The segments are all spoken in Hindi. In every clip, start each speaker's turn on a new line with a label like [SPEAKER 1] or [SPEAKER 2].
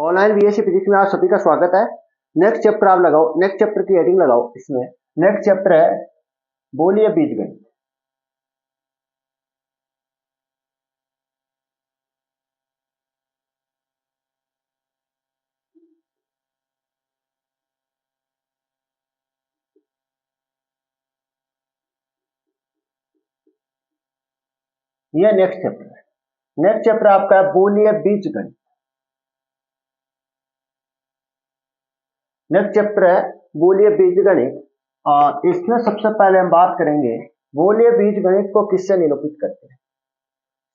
[SPEAKER 1] ऑनलाइन बीएससी फिजिक्स में आप सभी का स्वागत है। नेक्स्ट चैप्टर आप लगाओ, नेक्स्ट चैप्टर की हेडिंग लगाओ। इसमें नेक्स्ट चैप्टर है बोलिए बीजगणित। यह नेक्स्ट चैप्टर है। नेक्स्ट चैप्टर आपका है बोलिए बीजगणित। नेक्स्ट चैप्टर है बोलिए बीजगणित और इसमें सबसे पहले हम बात करेंगे बोलिए बीजगणित को किससे निरूपित करते हैं।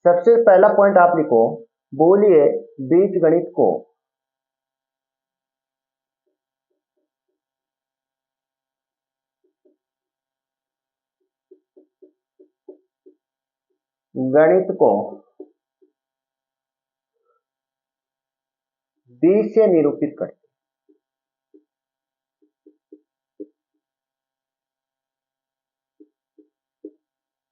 [SPEAKER 1] सबसे पहला पॉइंट आप लिखो, बोलिए बीजगणित को गणित को बीज से निरूपित करते हैं।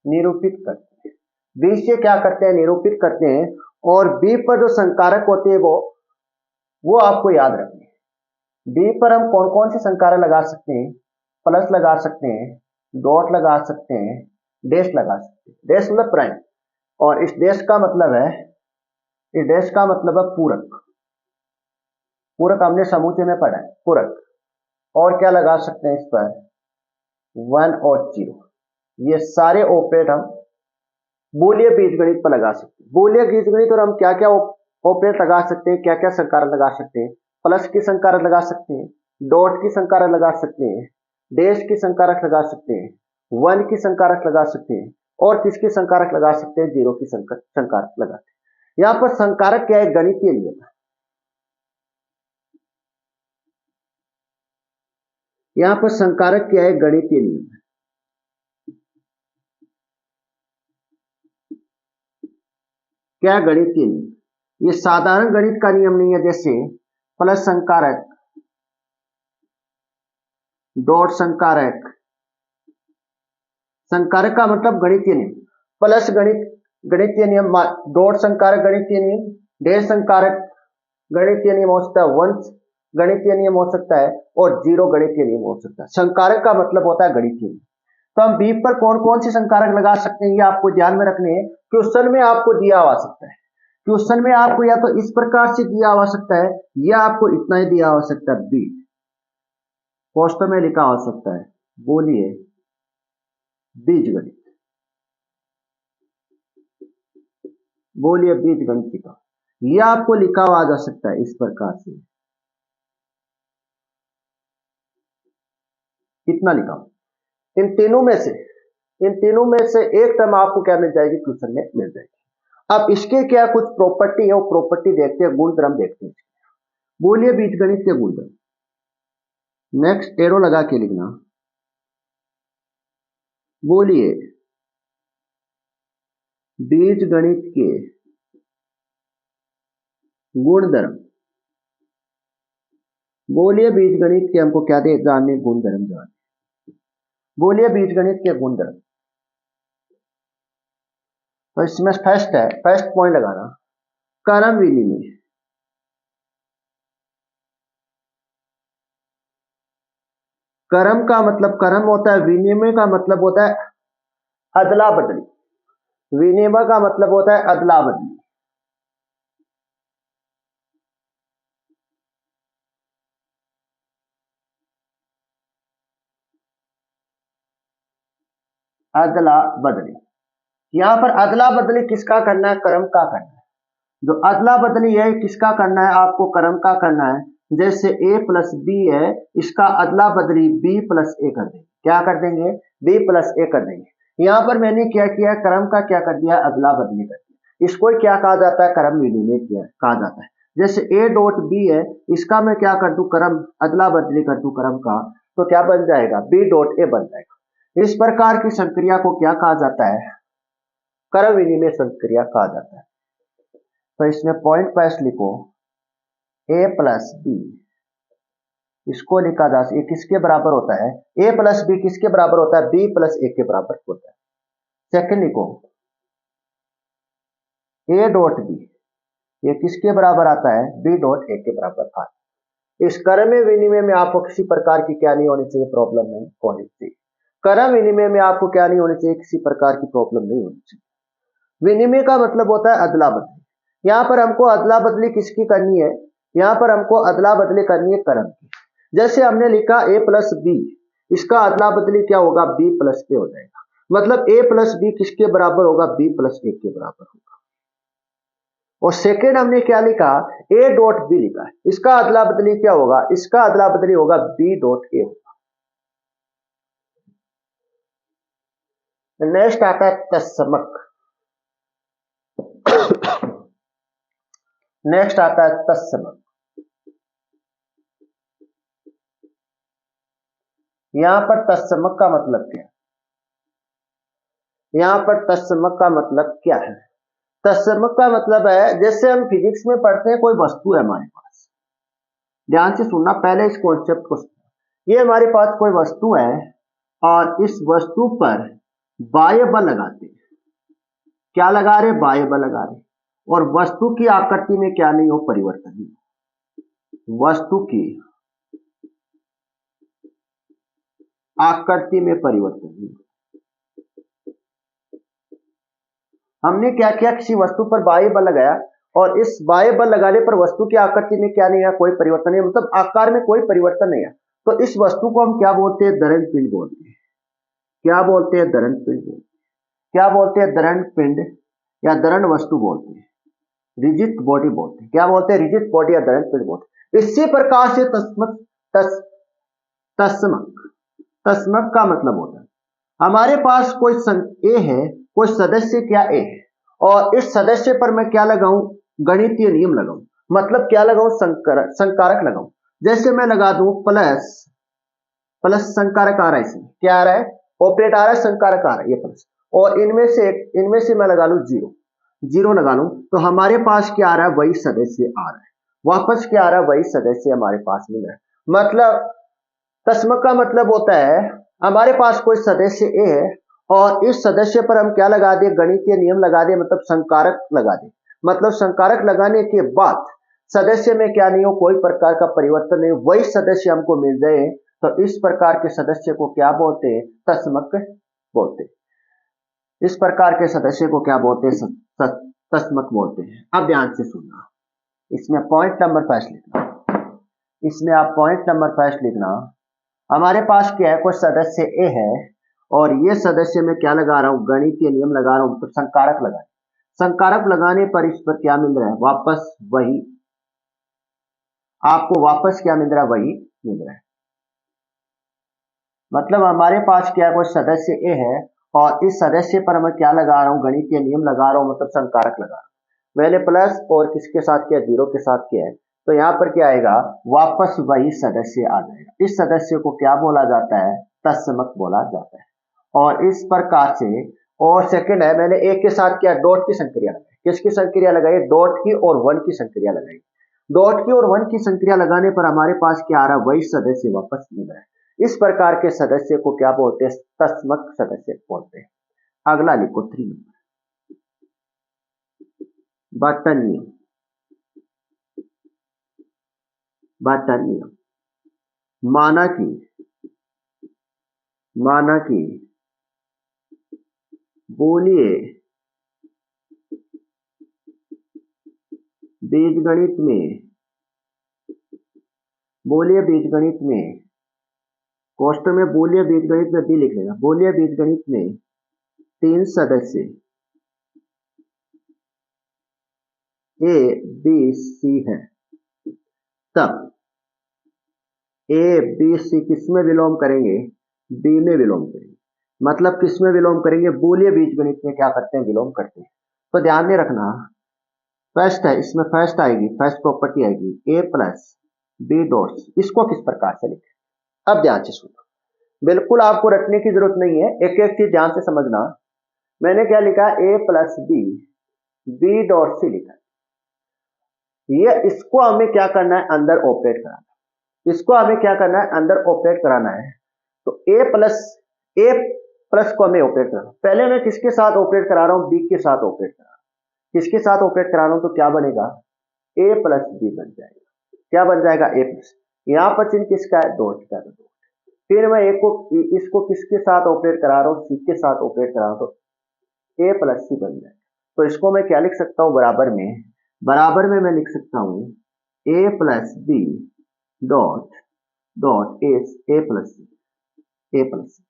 [SPEAKER 1] निरूपित करते हैं, बी से क्या करते हैं, निरूपित करते हैं। और बी पर जो संकारक होते हैं वो आपको याद रखने हैं। बी पर हम कौन कौन से संकारक लगा सकते हैं, प्लस लगा सकते हैं, डॉट लगा सकते हैं, डैश लगा सकते हैं। डैश मतलब प्राइम, और इस डैश का मतलब है, इस डैश का मतलब है पूरक। पूरक हमने समूचे में पढ़ा है, पूरक। और क्या लगा सकते हैं इस पर, 1 और 0। ये सारे ऑपरेट हम बोलिए बीजगणित पर लगा सकते हैं। बोलिए बीजगणित और हम क्या क्या ऑपरेट लगा सकते हैं, क्या क्या संकारक लगा सकते हैं। प्लस की संकारक लगा सकते हैं, डॉट की संकारक लगा सकते हैं, डैश की संकारक लगा सकते हैं, 1 की संकारक लगा सकते हैं, और किसकी संकारक लगा सकते हैं, 0 की संकारक लगाते हैं। यहां पर संकारक क्या है, गणितीय नियम है। यहां पर संकारक क्या है, गणितीय नियम है। क्या गणितीय नियम, ये साधारण गणित का नियम नहीं है। जैसे प्लस संकारक, डॉट संकारक। संकारक का मतलब गणितीय नियम, प्लस गणितीय नियम, डॉट संकारक गणितीय नियम, डैश संकारक गणितीय नियम हो सकता है, 1 गणितीय नियम हो सकता है, और 0 गणितीय नियम हो सकता है। संकारक का मतलब होता है गणितीय नियम। तो हम बी पर कौन कौन से संकारक लगा सकते हैं, ये आपको ध्यान में रखने हैं। क्वेश्चन में आपको दिया हुआ सकता है, क्वेश्चन में आपको या तो इस प्रकार से दिया हुआ सकता है, या आपको इतना ही दिया हुआ सकता है, बी पोस्टर में लिखा हो सकता है बोलिए बीजगणित। बोलिए बीजगणित का यह आपको लिखा हुआ जा सकता है इस प्रकार से, कितना लिखा। इन तीनों में से एक टर्म आपको क्या मिल जाएगी, क्वेश्चन में मिल जाएगी। अब इसके क्या कुछ प्रॉपर्टी है, वो प्रॉपर्टी देखते हैं, गुणधर्म देखते हैं। बोलिए बीजगणित के गुणधर्म। नेक्स्ट एरो लगा के लिखना, बोलिए बीजगणित के गुणधर्म। बोलिए बीजगणित के हमको क्या दे जानने, गुणधर्म जानने। बोलिए बीजगणित के गुणधर्म। तो इसमें फर्स्ट पॉइंट लगाना, क्रम विनिमय। क्रम का मतलब क्रम होता है, विनिमय का मतलब होता है अदला बदली। विनिमय का मतलब होता है अदला बदली। अदला बदली, यहां पर अदला बदली किसका करना है, क्रम का करना है। जो अदला बदली है किसका करना है, आपको क्रम का करना है। जैसे a प्लस बी है, इसका अदला बदली b प्लस ए कर देंगे। क्या कर देंगे, b प्लस ए कर देंगे। यहां पर मैंने क्या किया, क्रम का क्या कर दिया, अदला बदली कर दिया। इसको क्या कहा जाता है, क्रम विनिमय कहा जाता है। जैसे a डॉट b है, इसका मैं क्या कर दूं, क्रम अदला बदली कर दूं क्रम का, तो क्या बन जाएगा, b डॉट ए बन जाएगा। इस प्रकार की संक्रिया को क्या कहा जाता है, क्रम विनिमय संक्रिया कहा जाता है। तो इसमें पॉइंट पैस लिखो, a प्लस बी, इसको लिखा जा सकता है, किसके बराबर होता है, a प्लस बी किसके बराबर होता है, b प्लस ए के बराबर होता है। सेकंड लिखो a डॉट बी, ये किसके बराबर आता है, बी डॉट ए के बराबर आता है। इस क्रम विनिमय में आपको किसी प्रकार की क्या नहीं होनी चाहिए, प्रॉब्लम नहीं होनी चाहिए। क्रम विनिमय में आपको क्या नहीं होनी चाहिए, किसी प्रकार की प्रॉब्लम नहीं होनी चाहिए। विनिमय का मतलब होता है अदला बदली। यहां पर हमको अदला बदली किसकी करनी है, यहां पर हमको अदला बदली करनी है क्रम की। जैसे हमने लिखा a प्लस बी, इसका अदला बदली क्या होगा, b प्लस ए हो जाएगा। मतलब a प्लस बी किसके बराबर होगा, b प्लस ए के बराबर होगा। और सेकेंड हमने क्या लिखा, a डॉट बी लिखा है, इसका अदला बदली क्या होगा, इसका अदला बदली होगा b डॉट ए होगा। नेक्स्ट आता है तत्समक। नेक्स्ट आता है तत्समक। यहां पर तत्समक का मतलब क्या है, यहां पर तत्समक का मतलब क्या है, तत्समक का मतलब है जैसे हम फिजिक्स में पढ़ते हैं, कोई वस्तु है हमारे पास, ध्यान से सुनना पहले इस कॉन्सेप्ट को। ये हमारे पास कोई वस्तु है और इस वस्तु पर बाह्य बल लगाते हैं, क्या लगा रहे, बाह्य बल लगा रहे, और वस्तु की आकृति में क्या नहीं हो, परिवर्तन नहीं हो, वस्तु की आकृति में परिवर्तन नहीं हो। हमने क्या किया, किसी वस्तु पर बाह्य बल लगाया और इस बाह्य बल लगाने पर वस्तु की आकृति में क्या नहीं है, कोई परिवर्तन नहीं, मतलब आकार में कोई परिवर्तन नहीं है। तो इस वस्तु को हम क्या बोलते हैं, दरन पिंड बोलते हैं। क्या बोलते हैं, दरन पिंड बोलते हैं। क्या बोलते हैं, दरन पिंड या दरन वस्तु बोलते हैं, रिजिड बॉडी बोलते हैं। क्या बोलते हैं, रिजिड बॉडी या दरन पिंड बोलते हैं। इसी प्रकार से तस्मक तस्मक तस्मक का मतलब होता है हमारे पास कोई ए है, कोई सदस्य क्या ए है, और इस सदस्य पर मैं क्या लगाऊं, गणितीय नियम लगाऊं, मतलब क्या लगाऊं, संकारक लगाऊं। जैसे मैं लगा दूं प्लस, प्लस संकारक आ रहा है, इसमें क्या आ रहा है, ऑपरेट आ रहा है, संकारक आ रहा है ये प्लस, और इनमें से मैं लगा लूं जीरो, जीरो लगा लूं, तो हमारे पास क्या आ रहा है, वही सदस्य आ रहा है, वापस क्या आ रहा है, वही सदस्य हमारे पास मिल रहा है। मतलब तस्मक का मतलब होता है हमारे पास कोई सदस्य ए है और इस सदस्य पर हम क्या लगा दें, गणितीय नियम लगा दें, मतलब संकारक लगा दें। मतलब संकारक लगाने के बाद सदस्य में क्या नहीं हो, कोई प्रकार का परिवर्तन नहीं, वही सदस्य हमको मिल जाए, तो इस प्रकार के सदस्य को क्या बोलते हैं, तस्मक बोलते हैं। इस प्रकार के सदस्य को क्या बोलते हैं, तस्मक बोलते हैं। अब ध्यान से सुनना, इसमें पॉइंट नंबर 5 लिखना, इसमें आप पॉइंट नंबर 5 लिखना। हमारे पास क्या है, कोई सदस्य ए है और ये सदस्य में क्या लगा रहा हूं, गणितीय नियम लगा रहा हूं, तो संकारक लगा, संकारक लगाने पर इस पर क्या मिल रहा है, वापस वही, आपको वापस क्या मिल रहा है, वही मिल रहा है। मतलब हमारे पास क्या है, कोई सदस्य ए है और इस सदस्य पर मैं क्या लगा रहा हूं, गणितीय नियम लगा रहा हूं, मतलब संकारक लगा रहा हूं। मैंने प्लस और किसके साथ किया, जीरो के साथ किया है, तो यहां पर क्या आएगा, वापस वही सदस्य आ जाएगा। इस सदस्य को क्या बोला जाता है, तत्समक बोला जाता है। और इस प्रकार से, और सेकंड है, मैंने एक के साथ क्या, डॉट की संक्रिया लगाई, किसकी संक्रिया लगाई, डॉट की और वन की संक्रिया लगाई। डॉट की और वन की संक्रिया लगाने पर हमारे पास क्या आ रहा है, वही सदस्य वापस मिल रहा है। इस प्रकार के सदस्य को क्या बोलते हैं, तत्समक सदस्य बोलते हैं। अगला लिखो 3 नंबर, बर्टन नियम। बर्टन नियम, माना कि बोलिए बीजगणित में कोष्टक में बोलिए बीजगणित में भी लिख लेना, बोलिए बीजगणित में 3 सदस्य ए बी सी है, तब ए बी सी किस में विलोम करेंगे, बी में विलोम करेंगे। मतलब किस में विलोम करेंगे, बोलिए बीजगणित में क्या करते हैं, विलोम करते हैं। तो ध्यान में रखना, फर्स्ट है, इसमें फर्स्ट आएगी, फर्स्ट प्रॉपर्टी आएगी ए प्लस बी डॉट्स, इसको किस प्रकार से लिखें। अब ध्यान से सुनो, बिल्कुल आपको रटने की जरूरत नहीं है, एक एक चीज ध्यान से समझना। मैंने क्या लिखा, ए प्लस बी डॉट सी लिखा, ये इसको हमें क्या करना है, अंदर ऑपरेट कराना, इसको हमें क्या करना है, अंदर ऑपरेट कराना है। तो ए प्लस को हमें ऑपरेट कराना, पहले मैं किसके साथ ऑपरेट करा रहा हूं, बी के साथ ऑपरेट करा रहा हूं, किसके साथ ऑपरेट करा रहा हूं, तो क्या बनेगा, ए प्लस बी बन जाएगा। क्या बन जाएगा? ए प्लस, यहां पर चिन्ह किसका है? डॉट का। फिर मैं एक को इसको किसके साथ ऑपरेट करा रहा हूं? सी के साथ ऑपरेट करा रहा हूं, तो ए प्लस सी बन जाएगा। तो इसको मैं क्या लिख सकता हूं? बराबर में मैं लिख सकता हूं A plus B dot dot A plus C, A plus C.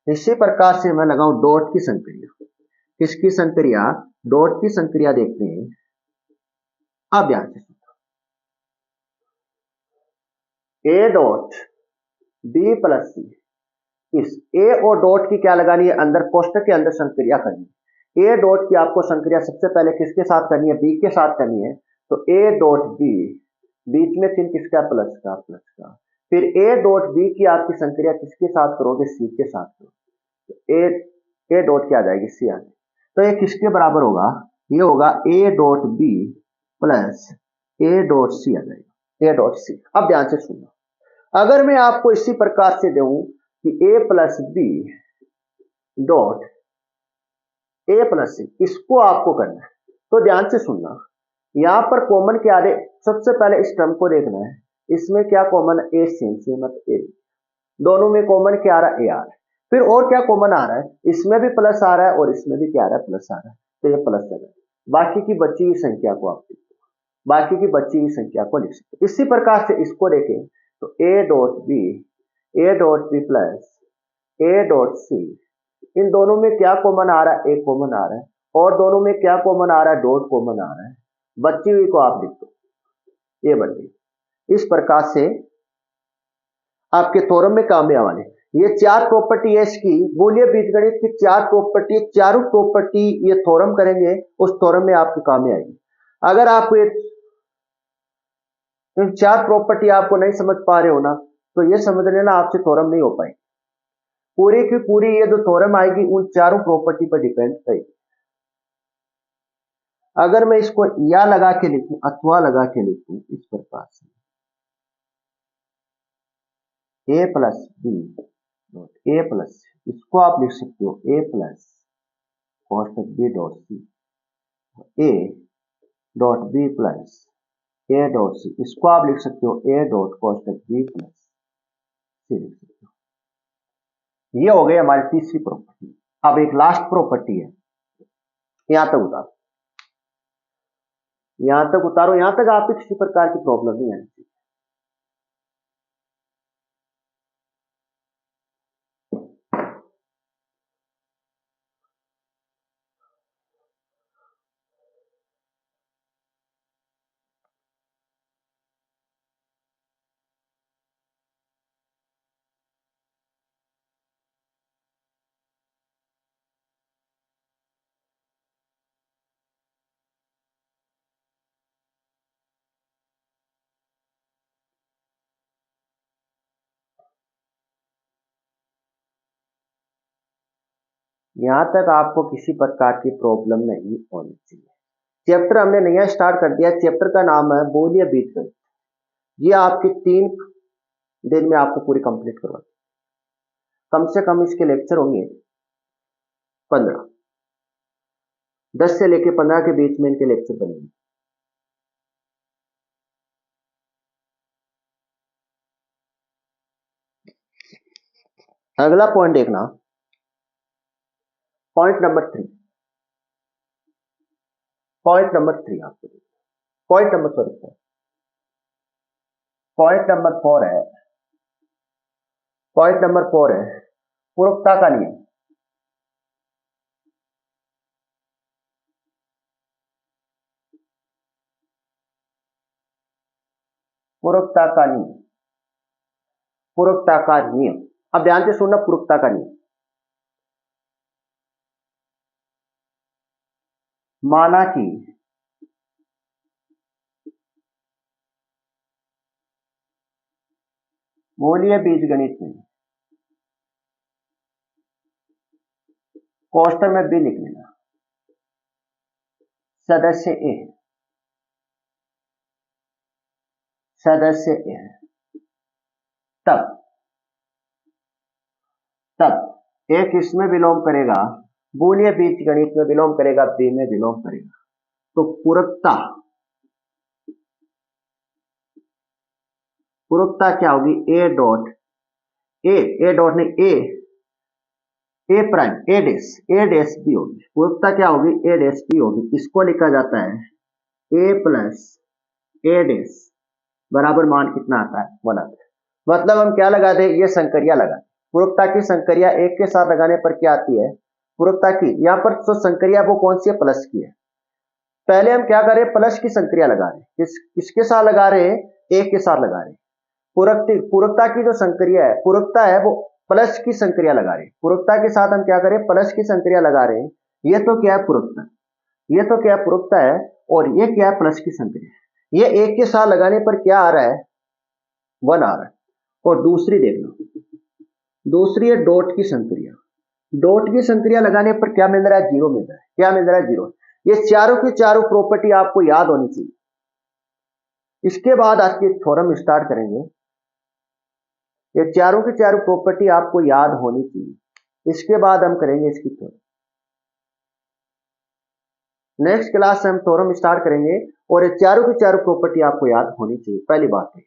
[SPEAKER 1] इसी प्रकार से मैं लगाऊं डॉट की संक्रिया। किसकी संक्रिया? डॉट की संक्रिया देखते हैं। अब ध्यान से ए डॉट बी प्लस सी, इस ए और डॉट की क्या लगानी है? अंदर कोष्टक के अंदर संक्रिया करनी है। ए डॉट की आपको संक्रिया सबसे पहले किसके साथ करनी है? बी के साथ करनी है। तो ए डॉट बी, बीच में चिन्ह किसका? प्लस का, प्लस का। फिर ए डॉट बी की आपकी संक्रिया किसके साथ करोगे? सी के साथ करोगे। तो ए डॉट क्या आ जाएगी? सी आ जाएगी। तो ये किसके बराबर होगा? ये होगा A dot B plus A dot C आ जाएगा, ए डॉट सी। अब ध्यान से सुनना, अगर मैं आपको इसी प्रकार से दूं कि A plus B dot A plus C, इसको आपको करना है, तो ध्यान से सुनना, यहां पर कॉमन क्या दे? सबसे पहले इस टर्म को देखना है, इसमें क्या कॉमन? ए से मतलब ए, दोनों में कॉमन क्या आ रहा है? ए आ रहा है। फिर और क्या कॉमन आ रहा है? इसमें भी प्लस आ रहा है और इसमें भी क्या आ रहा है? प्लस आ रहा है। तो ये प्लस आ रहा है। बाकी की बची हुई संख्या को आप बाकी की बची हुई संख्या को लिख सकते। इसी प्रकार से इसको देखें तो A dot B plus A dot C, इन दोनों में क्या कॉमन आ रहा है? ए कॉमन आ रहा है। और दोनों में क्या कॉमन आ रहा है? डॉट कॉमन आ रहा है। बची हुई को आप लिख दो, ये बन गई। इस प्रकार से आपके थ्योरम में काम में आने ये चार प्रॉपर्टी है इसकी, बूलियन बीजगणित की चार प्रॉपर्टी, चारों प्रॉपर्टी ये थ्योरम करेंगे, उस थ्योरम में आपके काम में आएगी। अगर आपको ये चार प्रॉपर्टी आपको नहीं समझ पा रहे हो ना, तो ये समझ लेना आपसे थ्योरम नहीं हो पाएगी। पूरी की पूरी ये जो थ्योरम आएगी उन चारों प्रॉपर्टी पर डिपेंड करेगी। अगर मैं इसको या लगा के लिखूं अथवा लगा के लिखूं इस प्रकार से, A plus B dot A plus, इसको आप लिख सकते हो A plus cos B dot C, A dot B plus A dot C, इसको आप लिख सकते हो A dot cos B plus C लिख सकते हो। ये हो गई हमारी तीसरी प्रॉपर्टी। अब एक लास्ट प्रॉपर्टी है, यहां तक उतारो, यहां तक उतारो, यहां तक आपको किसी प्रकार की प्रॉब्लम नहीं आनी चाहिए। यहां तक आपको किसी प्रकार की प्रॉब्लम नहीं होनी चाहिए। चैप्टर हमने नया स्टार्ट कर दिया, चैप्टर का नाम है बूलियन बीजगणित। ये आपके 3 दिन में आपको पूरी कंप्लीट करवा, कम से कम इसके लेक्चर होंगे 15, 10 से लेकर 15 के बीच में इनके लेक्चर बनेंगे। अगला पॉइंट देखना, पॉइंट नंबर 3, पॉइंट नंबर 3 आपको पॉइंट नंबर पॉइंट नंबर 4 है, पॉइंट नंबर 4 है पूरकता का नियम। पूरकता का नियम, पूरकता का नियम। अब ध्यान से सुनना, पूरकता का नियम। माना कि बूलियन बीजगणित में कोष्टक में बी लिख लेना, सदस्य ए है, सदस्य ए है, तब एक इसमें विलोम करेगा, बूलियन बीजगणित में विलोम करेगा, बी में विलोम करेगा, तो पूरकता पूर्वकता क्या होगी, ए डॉट ए डॉट नहीं ए प्राइम ए डैश बी होगी। पूर्वकता क्या होगी, ए डैश बी होगी। इसको लिखा जाता है ए प्लस ए डैश बराबर मान कितना आता है, 1 आता है। मतलब हम क्या लगा दे, ये संकरिया लगा। पूर्वकता की संकरिया एक के साथ लगाने पर क्या आती है, पूर्वकता की यहाँ पर जो संकरिया वो कौन सी है, प्लस की है। पहले हम क्या कर रहे हैं, प्लस की संक्रिया लगा रहे हैं। किसके साथ लगा रहे हैं, एक के साथ लगा रहे हैं। पूरकता की जो संक्रिया है, पूरकता है, वो प्लस की संक्रिया लगा रहे हैं। पूरकता के साथ हम क्या करें, प्लस की संक्रिया लगा रहे हैं। ये तो क्या है पूरकता, ये तो क्या है पूरकता है, और ये क्या है प्लस की संक्रिया। ये एक के साथ लगाने पर क्या आ रहा है, 1 आ रहा है। और दूसरी देख लो, दूसरी है डॉट की संक्रिया। डॉट की संक्रिया लगाने पर क्या मिल रहा है, 0 मिल रहा है। क्या मिल रहा है, 0। ये चारों की चारों प्रॉपर्टी आपको याद होनी चाहिए। इसके बाद आज की थ्योरम स्टार्ट करेंगे। ये चारों की चारों प्रॉपर्टी आपको याद होनी चाहिए। इसके बाद हम करेंगे इसकी थ्योरम। नेक्स्ट क्लास से हम थ्योरम स्टार्ट करेंगे और ये चारों की चारों प्रॉपर्टी आपको याद होनी चाहिए, पहली बात है।